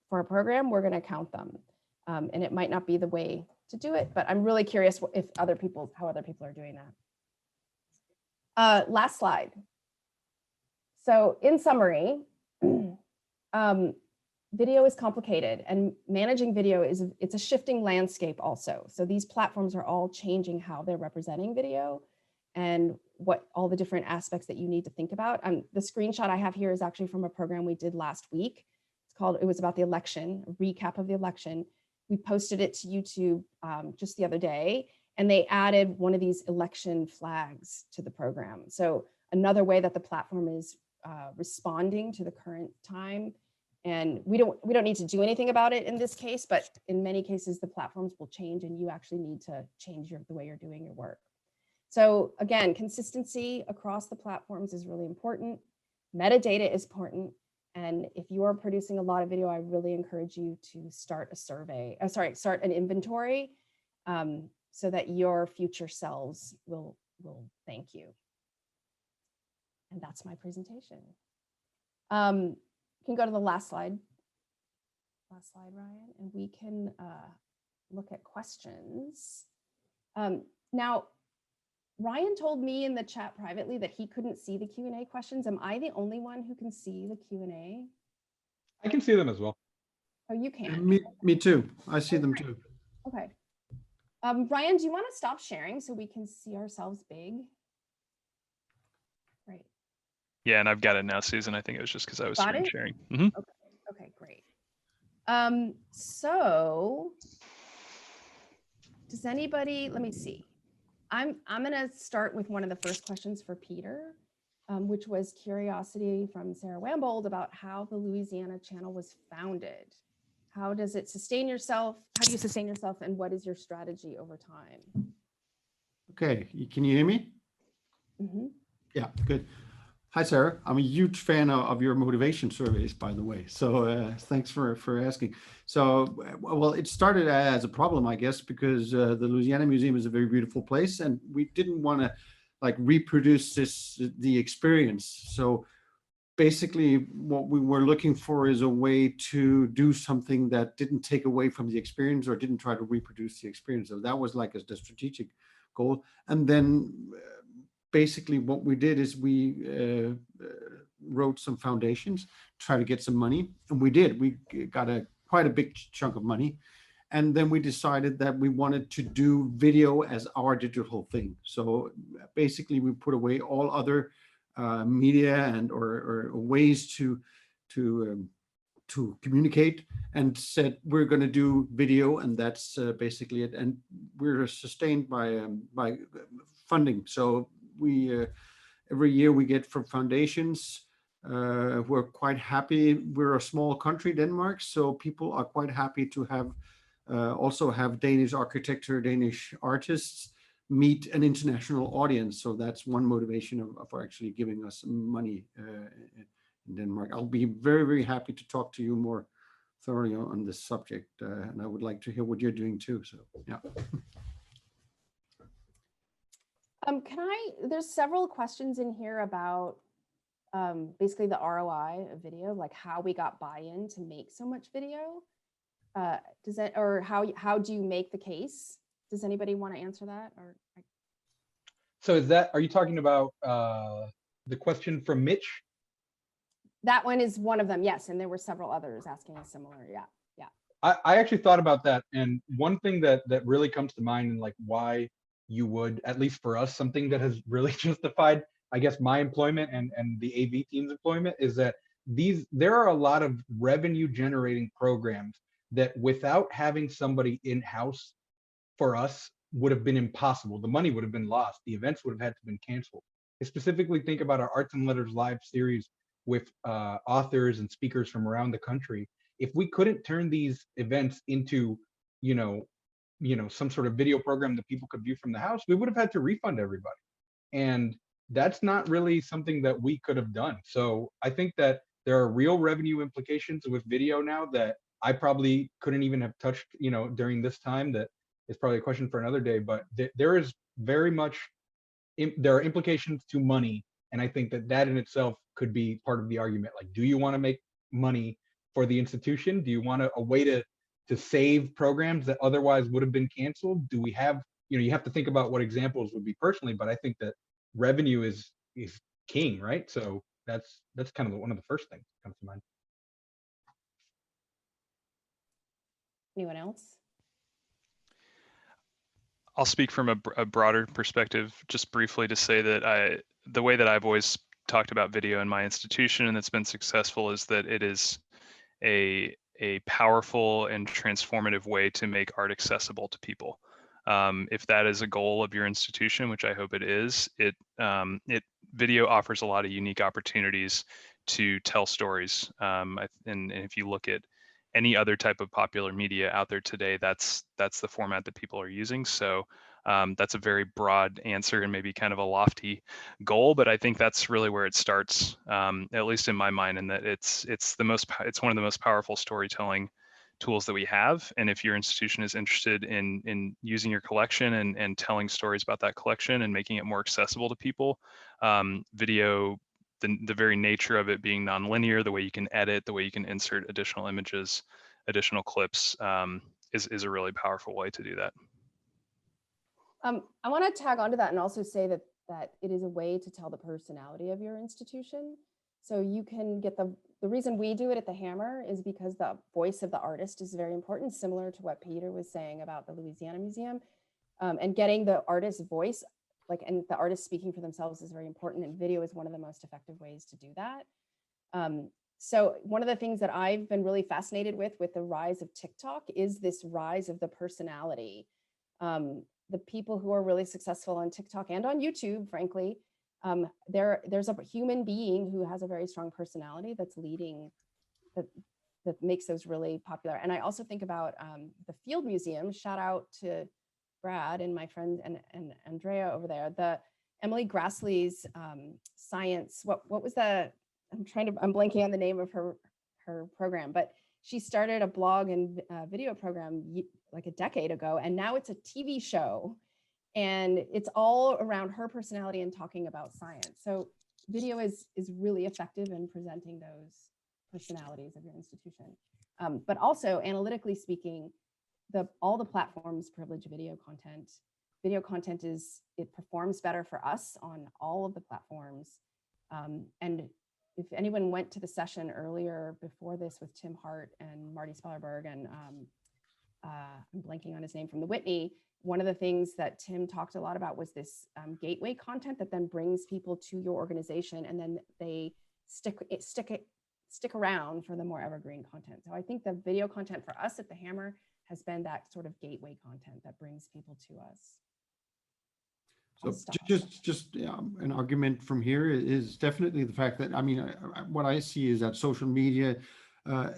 for a program, we're going to count them. And it might not be the way to do it, but I'm really curious how other people are doing that. Last slide. So in summary, video is complicated and managing video it's a shifting landscape also. So these platforms are all changing how they're representing video and what all the different aspects that you need to think about. The screenshot I have here is actually from a program we did last week. It was about the election, a recap of the election. We posted it to YouTube just the other day, and they added one of these election flags to the program. So another way that the platform is responding to the current time. And we don't need to do anything about it in this case, but in many cases, the platforms will change and you actually need to change the way you're doing your work. So again, consistency across the platforms is really important. Metadata is important. And if you are producing a lot of video, I really encourage you to start start an inventory so that your future selves will thank you. And that's my presentation. You can go to the last slide. Last slide, Ryan, and we can look at questions. Now, Ryan told me in the chat privately that he couldn't see the Q&A questions. Am I the only one who can see the Q&A? I can see them as well. Oh, you can? Me too. I see them too. Okay. Ryan, do you want to stop sharing so we can see ourselves big? Great. Yeah, and I've got it now, Susan. I think it was just because I was screen sharing. Okay, great. So does anybody, let me see. I'm going to start with one of the first questions for Peder, which was curiosity from Sarah Wambold about how the Louisiana Channel was founded. How does it sustain yourself? How do you sustain yourself? And what is your strategy over time? Okay, can you hear me? Mm-hmm. Yeah, good. Hi, Sarah. I'm a huge fan of your motivation surveys, by the way. So thanks for asking. So, well, it started as a problem, I guess, because the Louisiana Museum is a very beautiful place, and we didn't want to like reproduce the experience. So basically what we were looking for is a way to do something that didn't take away from the experience or didn't try to reproduce the experience. So that was like the strategic goal. And then basically what we did is we wrote some foundations, try to get some money, and we did. We got quite a big chunk of money. And then we decided that we wanted to do video as our digital thing. So basically we put away all other media and or ways to communicate, and said we're going to do video, and that's basically it. And we're sustained by funding. So we every year we get from foundations. We're quite happy. We're a small country, Denmark, so people are quite happy to have also have Danish architecture, Danish artists meet an international audience. So that's one motivation of actually giving us money in Denmark. I'll be very, very happy to talk to you more thoroughly on this subject. And I would like to hear what you're doing too. So, yeah. There's several questions in here about basically the ROI of video, like how we got buy-in to make so much video. Or how do you make the case? Does anybody want to answer that? Or So are you talking about the question from Mitch? That one is one of them, yes. And there were several others asking a similar, yeah. I actually thought about that. And one thing that really comes to mind, and like why you would, at least for us, something that has really justified, I guess, my employment and the AV team's employment, is that there are a lot of revenue generating programs that without having somebody in-house for us would have been impossible. The money would have been lost. The events would have had to been canceled. I specifically think about our Arts and Letters Live series with authors and speakers from around the country. If we couldn't turn these events into, some sort of video program that people could view from the house, we would have had to refund everybody. And that's not really something that we could have done. So I think that there are real revenue implications with video now that I probably couldn't even have touched, during this time. That is probably a question for another day, but there is very much, there are implications to money. And I think that in itself could be part of the argument. Like, do you want to make money for the institution? Do you want a way to save programs that otherwise would have been canceled? Do we have, you have to think about what examples would be personally, but I think that revenue is king, right? So that's kind of one of the first things that comes to mind. Anyone else? I'll speak from a broader perspective, just briefly, to say that the way that I've always talked about video in my institution and that's been successful is that it is a powerful and transformative way to make art accessible to people. If that is a goal of your institution, which I hope it is, video offers a lot of unique opportunities to tell stories. And if you look at any other type of popular media out there today, that's the format that people are using. So that's a very broad answer and maybe kind of a lofty goal, but I think that's really where it starts, at least in my mind, and that it's one of the most powerful storytelling tools that we have. And if your institution is interested in using your collection and telling stories about that collection and making it more accessible to people, video, the very nature of it being nonlinear, the way you can edit, the way you can insert additional images, additional clips, is a really powerful way to do that. I want to tag onto that and also say that it is a way to tell the personality of your institution. So you can get the reason we do it at the Hammer is because the voice of the artist is very important, similar to what Peder was saying about the Louisiana Museum, and getting the artist's voice, and the artist speaking for themselves, is very important, and video is one of the most effective ways to do that. So one of the things that I've been really fascinated with the rise of TikTok is this rise of the personality. The people who are really successful on TikTok and on YouTube, frankly, there's a human being who has a very strong personality that's leading, that makes those really popular. And I also think about the Field Museum. Shout out to Brad and my friend and Andrea over there. The Emily Grassley's science. What was the? I'm blanking on the name of her program, but she started a blog and video program like a decade ago, and now it's a TV show, and it's all around her personality and talking about science. So video is really effective in presenting those personalities of your institution. But also, analytically speaking, all the platforms privilege video content. Video content it performs better for us on all of the platforms. And if anyone went to the session earlier before this with Tim Hart and Marty Spellerberg and I'm blanking on his name from the Whitney, one of the things that Tim talked a lot about was this gateway content that then brings people to your organization, and then they stick around for the more evergreen content. So I think the video content for us at the Hammer has been that sort of gateway content that brings people to us. So just an argument from here is definitely the fact that, I mean, what I see is that social media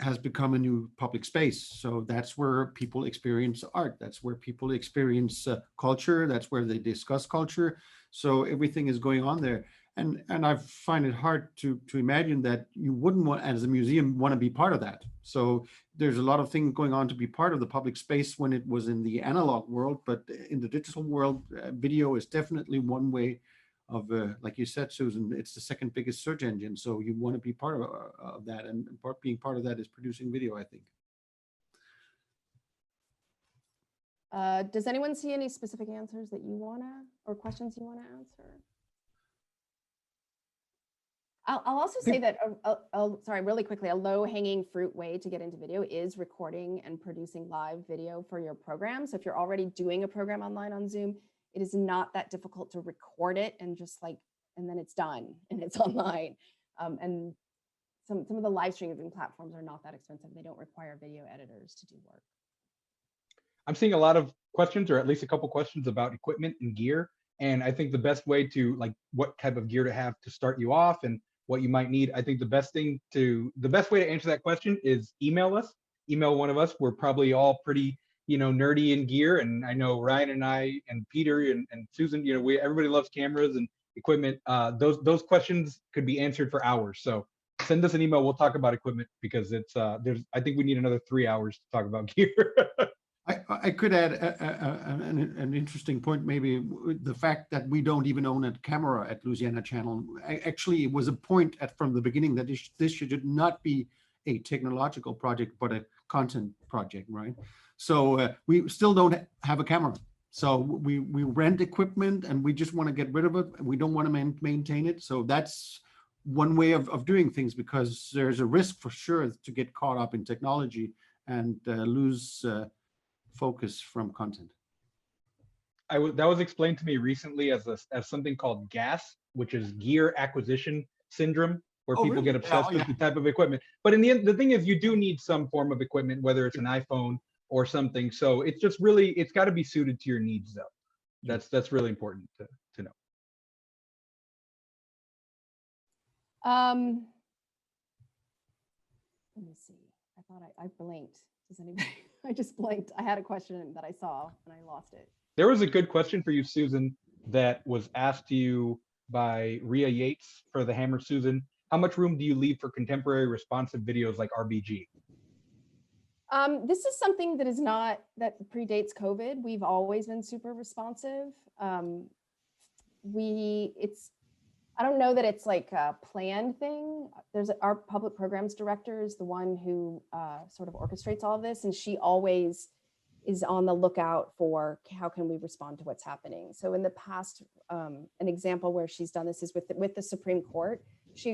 has become a new public space. So that's where people experience art. That's where people experience culture. That's where they discuss culture. So everything is going on there. And I find it hard to imagine that you wouldn't want, as a museum, want to be part of that. So there's a lot of things going on to be part of the public space when it was in the analog world, but in the digital world, video is definitely one way of, like you said, Susan, it's the second biggest search engine. So you want to be part of that, and being part of that is producing video, I think. Does anyone see any specific answers that you wanna, or questions you wanna answer? I'll also say that, sorry, really quickly, a low-hanging fruit way to get into video is recording and producing live video for your program. So if you're already doing a program online on Zoom, it is not that difficult to record it and just like, and then it's done and it's online. And some of the live streaming platforms are not that expensive. They don't require video editors to do work. I'm seeing a lot of questions, or at least a couple questions about equipment and gear. And I think the best way to, like, what type of gear to have to start you off and what you might need. I think the best way to answer that question is email us, email one of us. We're probably all pretty, nerdy in gear. And I know Ryan and I and Peter and Susan, everybody loves cameras and equipment. Those questions could be answered for hours. So send us an email. We'll talk about equipment, because it's I think we need another 3 hours to talk about gear. I could add an interesting point, maybe the fact that we don't even own a camera at Louisiana Channel. Actually, it was a point from the beginning that this should not be a technological project, but a content project, right? So we still don't have a camera. So we rent equipment and we just want to get rid of it. We don't want to maintain it. So that's one way of doing things, because there's a risk for sure to get caught up in technology and lose focus from content. That was explained to me recently as something called GAS, which is gear acquisition syndrome, where people really? get obsessed with the type of equipment. But in the end, the thing is, you do need some form of equipment, whether it's an iPhone or something. So it's just really, it's got to be suited to your needs, though. That's really important to know. Let me see. I thought I blinked. Does anybody? I just blinked. I had a question that I saw and I lost it. There was a good question for you, Susan, that was asked to you by Rhea Yates for the Hammer. Susan, how much room do you leave for contemporary responsive videos like RBG? This is something that predates COVID. We've always been super responsive. I don't know that it's like a planned thing. Our public programs director is the one who sort of orchestrates all of this, and she always is on the lookout for how can we respond to what's happening. So in the past, an example where she's done this is with the Supreme Court.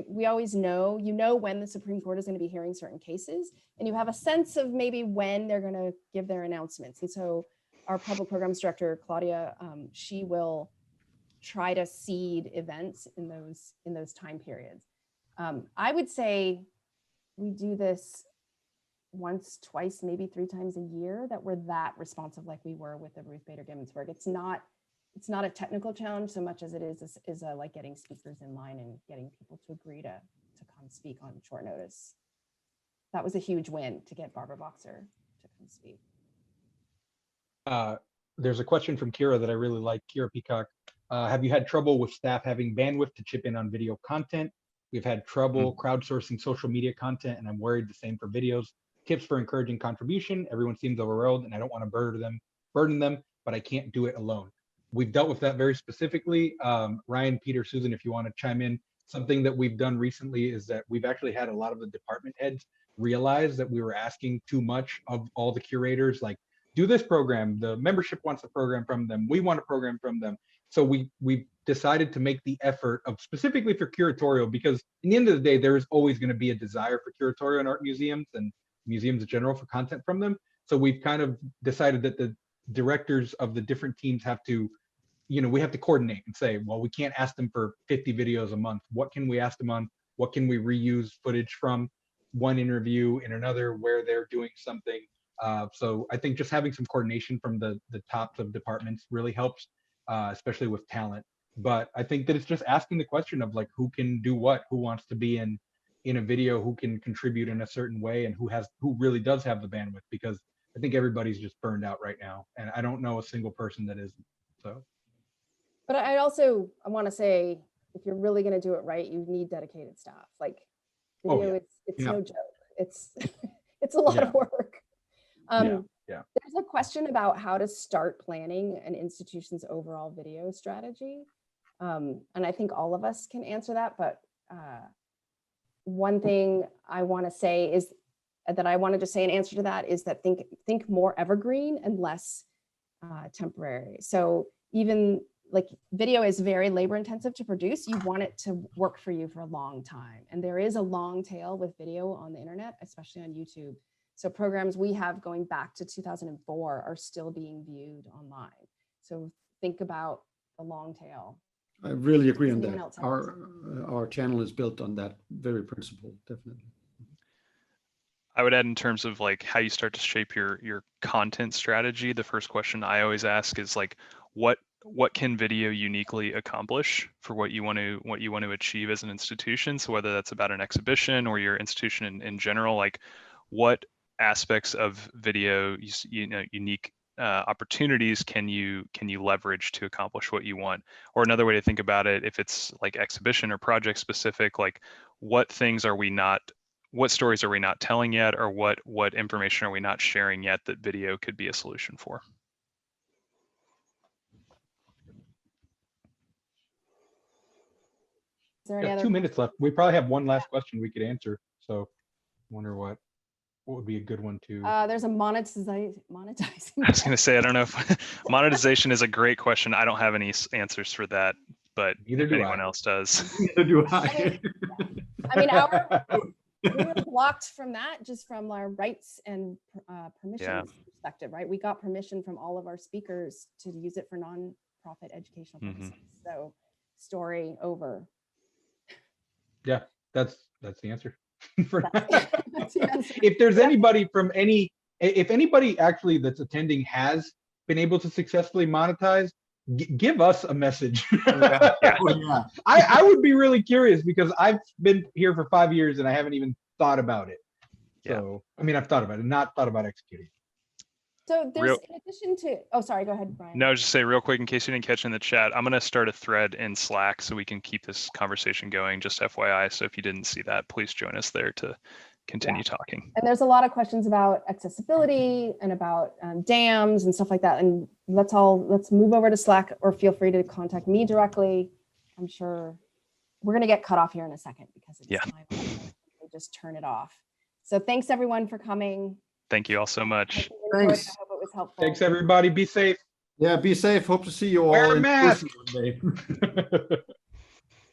We always know, when the Supreme Court is going to be hearing certain cases, and you have a sense of maybe when they're going to give their announcements. And so our public programs director, Claudia, she will try to seed events in those time periods. I would say we do this once, twice, maybe 3 times a year, that we're that responsive like we were with the Ruth Bader Ginsburg. It's not a technical challenge so much as it is like getting speakers in line and getting people to agree to come speak on short notice. That was a huge win to get Barbara Boxer to come speak. There's a question from Kira that I really like. Kira Peacock. Have you had trouble with staff having bandwidth to chip in on video content? We've had trouble crowdsourcing social media content, and I'm worried the same for videos. Tips for encouraging contribution. Everyone seems overwhelmed, and I don't want to burden them, but I can't do it alone. We've dealt with that very specifically. Ryan, Peter, Susan, if you want to chime in, something that we've done recently is that we've actually had a lot of the department heads realize that we were asking too much of all the curators, like, do this program, the membership wants a program from them, we want a program from them. So we decided to make the effort of, specifically for curatorial, because in the end of the day, there is always going to be a desire for curatorial in art museums and museums in general for content from them. So we've kind of decided that the directors of the different teams have to, we have to coordinate and say, well, we can't ask them for 50 videos a month. What can we ask them on? What can we reuse footage from one interview in another where they're doing something? So I think just having some coordination from the tops of departments really helps, especially with talent. But I think that it's just asking the question of, like, who can do what, who wants to be in a video, who can contribute in a certain way, and who really does have the bandwidth, because I think everybody's just burned out right now, and I don't know a single person that isn't. So, But I want to say, if you're really going to do it right, you need dedicated staff. Like, video, it's no joke. It's it's a lot of work. There's a question about how to start planning an institution's overall video strategy. And I think all of us can answer that. But one thing I want to say is that I wanted to say in answer to that is that think more evergreen and less temporary. So even like video is very labor intensive to produce. You want it to work for you for a long time. And there is a long tail with video on the internet, especially on YouTube. So programs we have going back to 2004 are still being viewed online. So think about the long tail. I really agree on that. Our channel is built on that very principle, definitely. I would add, in terms of like how you start to shape your content strategy, the first question I always ask is like, what can video uniquely accomplish for what you want to achieve as an institution? So whether that's about an exhibition or your institution in general, like what aspects of video, unique opportunities can you leverage to accomplish what you want? Or another way to think about it, if it's like exhibition or project specific, like what stories are we not telling yet, or what information are we not sharing yet that video could be a solution for? Is there any other 2 minutes left. We probably have one last question we could answer. So I wonder what would be a good one to. There's a monetizing. I was going to say, I don't know if monetization is a great question. I don't have any answers for that, but if anyone else does. Neither do I. I mean, we were blocked from that just from our rights and permissions perspective, right? We got permission from all of our speakers to use it for nonprofit educational purposes. So story over. Yeah, that's the answer. If there's anybody if anybody actually that's attending has been able to successfully monetize, give us a message. I would be really curious, because I've been here for 5 years and I haven't even thought about it. So, I mean, I've thought about it, not thought about executing. So there's, in addition to, oh, sorry, go ahead, Brian. No, just say real quick, in case you didn't catch in the chat, I'm going to start a thread in Slack so we can keep this conversation going, just FYI. So if you didn't see that, please join us there to continue talking. And there's a lot of questions about accessibility and about dams and stuff like that. And let's move over to Slack, or feel free to contact me directly. I'm sure we're going to get cut off here in a second because it's we just turn it off. So thanks everyone for coming. Thank you all so much. Thanks. I hope it was helpful. Thanks, everybody. Be safe. Yeah, be safe. Hope to see you all Wear a in mask. person one day.